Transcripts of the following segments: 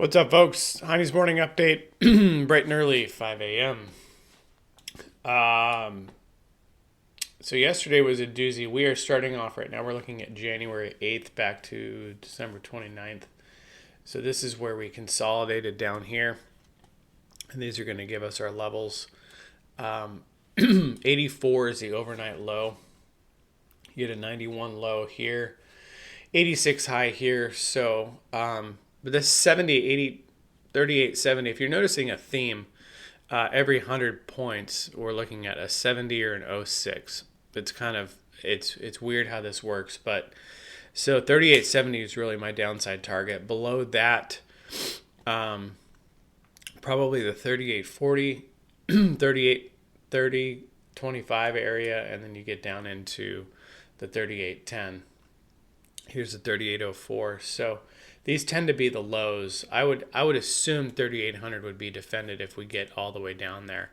What's up, folks? Heine's morning update, bright and early, 5 a.m. Um, so yesterday was a doozy. We are starting off right now. We're looking at January 8th back to December 29th. So this is where we consolidated down here, and these are going to give us our levels. 84 is the overnight low. You get a 91 low here, 86 high here. But this 70, 80, 38, 70, if you're noticing a theme, every 100 points, we're looking at a 70 or an oh 06. It's weird how this works, but so 38.70 is really my downside target. Below that, probably the 38.40, 38.30, 25 area, and then you get down into the 38.10. Here's the 38.04. So these tend to be the lows. I would assume 3,800 would be defended if we get all the way down there.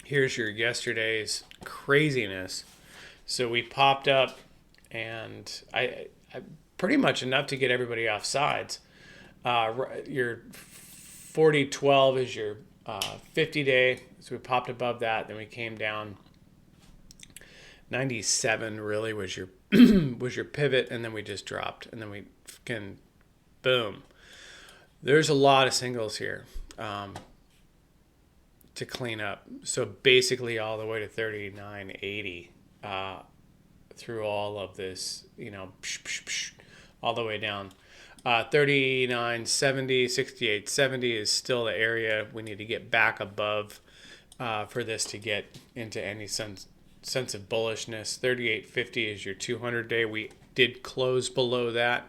Here's your yesterday's craziness. So we popped up, and I pretty much enough to get everybody off sides. Your 40.12 is your 50-day. So we popped above that, then we came down. 97 really was your was your pivot, and then we just dropped, and then we can boom. There's a lot of singles here to clean up. So basically all the way to 39.80 through all of this, all the way down. 39.70, 68.70 is still the area we need to get back above for this to get into any sense of bullishness. 38.50 is your 200-day. We did close below that,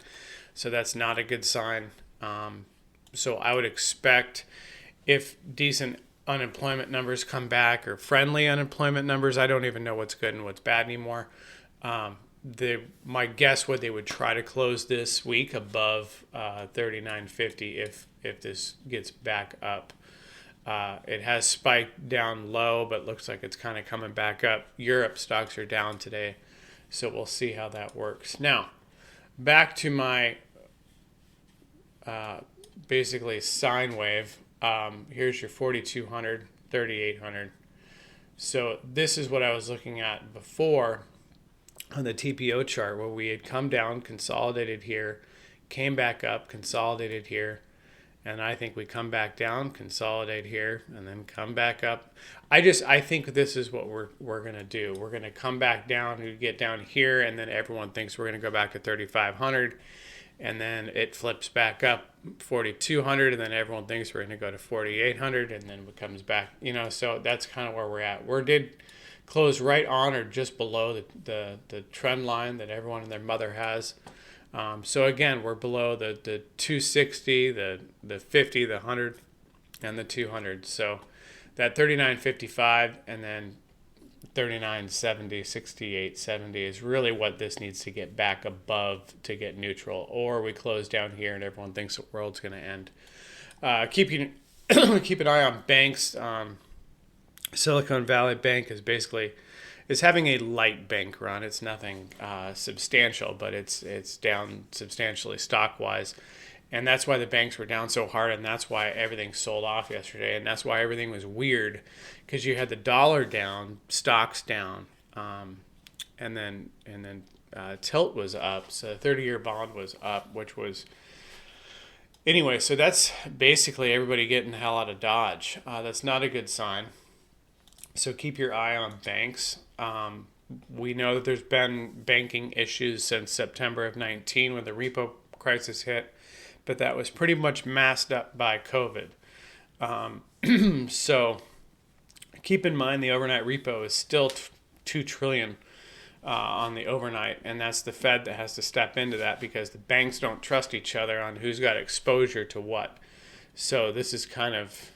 so that's not a good sign. So I would expect, if decent unemployment numbers come back, or friendly unemployment numbers, I don't even know what's good and what's bad anymore. My guess would they would try to close this week above 39.50 if this gets back up. It has spiked down low, but looks like it's kind of coming back up. Europe stocks are down today, so we'll see how that works. Now, back to my basically sine wave. Here's your 4,200, 3,800. So this is what I was looking at before on the TPO chart, where we had come down, consolidated here, came back up, consolidated here. And I think we come back down, consolidate here, and then come back up. I think this is what we're going to do. We're going to come back down, we get down here, and then everyone thinks we're going to go back to 3,500. And then it flips back up 4,200, and then everyone thinks we're going to go to 4,800, and then it comes back. So that's kind of where we're at. We did close right on or just below the trend line that everyone and their mother has. So again, we're below the 260, the 50, the 100, and the 200. So that 39.55 and then 39.70, 68.70 is really what this needs to get back above to get neutral. Or we close down here and everyone thinks the world's going to end. Keep an eye on banks. Silicon Valley Bank is having a light bank run. It's nothing substantial, but it's down substantially stock-wise. And that's why the banks were down so hard, and that's why everything sold off yesterday, and that's why everything was weird, because you had the dollar down, stocks down, and then Tilt was up, so the 30-year bond was up, which was... Anyway, so that's basically everybody getting the hell out of Dodge. That's not a good sign. So keep your eye on banks. We know that there's been banking issues since September of 19 when the repo crisis hit, but that was pretty much masked up by COVID. So keep in mind the overnight repo is still $2 trillion on the overnight, and that's the Fed that has to step into that because the banks don't trust each other on who's got exposure to what. So this is kind of...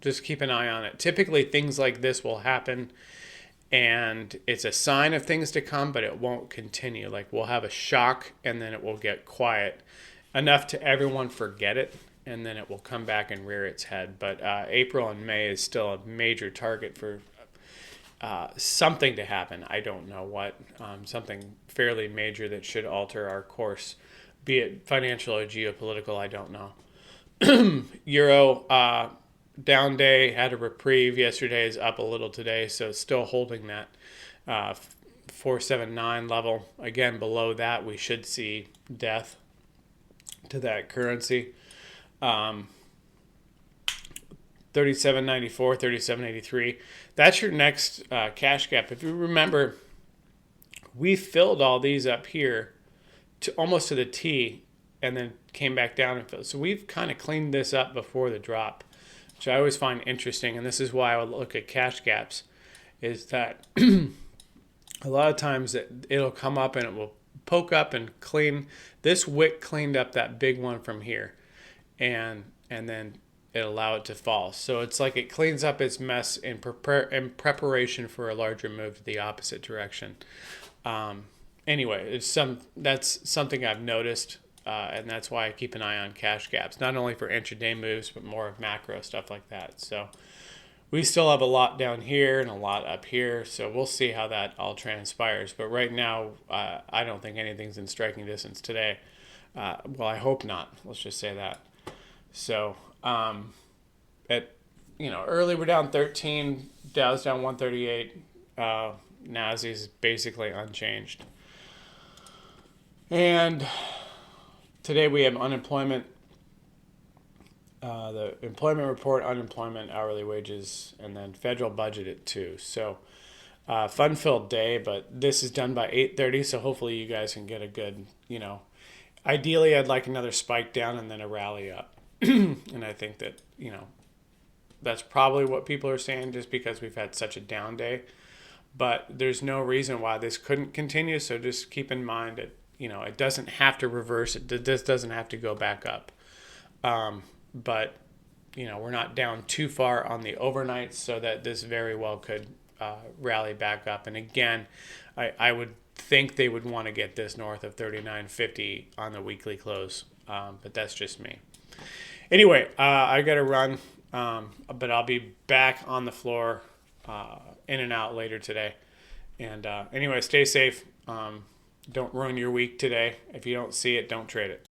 just keep an eye on it. Typically, things like this will happen, and it's a sign of things to come, but it won't continue. Like, we'll have a shock, and then it will get quiet enough to everyone forget it, and then it will come back and rear its head. But April and May is still a major target for something to happen. I don't know what. Something fairly major that should alter our course, be it financial or geopolitical. I don't know. Euro down day, had a reprieve. Yesterday is up a little today, so still holding that 479 level. Again, below that, we should see death to that currency. 37.94, 37.83. That's your next cash gap. If you remember, we filled all these up here to almost to the T, and then came back down and filled. So we've kind of cleaned this up before the drop, which I always find interesting. And this is why I would look at cash gaps, is that a lot of times it'll come up and it will poke up and clean. This wick cleaned up that big one from here, and then it allow it to fall. So it's like it cleans up its mess in preparation for a larger move to the opposite direction. Anyway, that's something I've noticed, and that's why I keep an eye on cash gaps, not only for intraday moves, but more of macro stuff like that. So we still have a lot down here and a lot up here, so we'll see how that all transpires. But right now, I don't think anything's in striking distance today. Well, I hope not. Let's just say that. So early we're down 13, Dow's down 138, NASDAQ's basically unchanged. And today we have unemployment, the employment report, unemployment, hourly wages, and then federal budget at 2. So fun-filled day, but this is done by 8:30, so hopefully you guys can get a good, ideally I'd like another spike down and then a rally up. And I think that, that's probably what people are saying just because we've had such a down day. But there's no reason why this couldn't continue, so just keep in mind that, it doesn't have to reverse. This doesn't have to go back up. But, we're not down too far on the overnight, so that this very well could rally back up. And again, I would think they would want to get this north of 39.50 on the weekly close, but that's just me. Anyway, I got to run, but I'll be back on the floor in and out later today. And anyway, stay safe. Don't ruin your week today. If you don't see it, don't trade it.